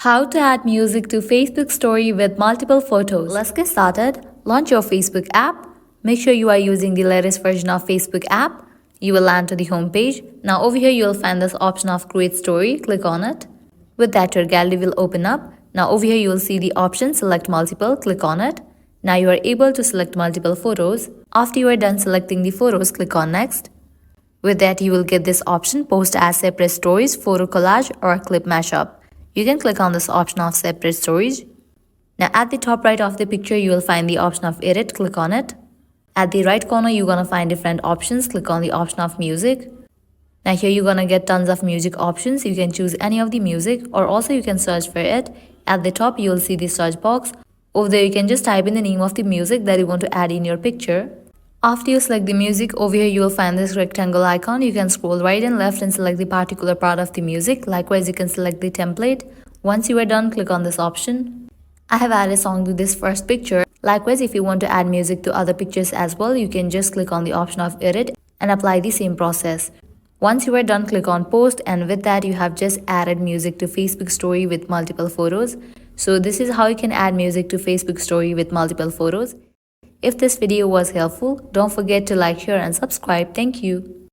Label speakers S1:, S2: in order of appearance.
S1: How to add music to Facebook story with multiple photos. Let's get started. Launch your Facebook app. Make sure you are using the latest version of Facebook app. You will land to the home page. Now over here you will find this option of create story. Click on it. With that your gallery will open up. Now over here you will see the option select multiple. Click on it. Now you are able to select multiple photos. After you are done selecting the photos, click on next. With that you will get this option post as separate stories, photo collage or clip mashup. You can click on this option of separate stories. Now at the top right of the picture you will find the option of edit. Click on it. At the right corner you're gonna find different options. Click on the option of music. Now here you're gonna get tons of music options. You can choose any of the music or also you can search for it. At the top you will see the search box. Over there you can just type in the name of the music that you want to add in your picture. After you select the music, over here you will find this rectangle icon. You can scroll right and left and select the particular part of the music. Likewise, you can select the template. Once you are done, click on this option. I have added a song to this first picture. Likewise, if you want to add music to other pictures as well, you can just click on the option of edit and apply the same process. Once you are done, click on post, and with that you have just added music to Facebook story with multiple photos. So this is how you can add music to Facebook story with multiple photos. If this video was helpful, don't forget to like, share and subscribe. Thank you.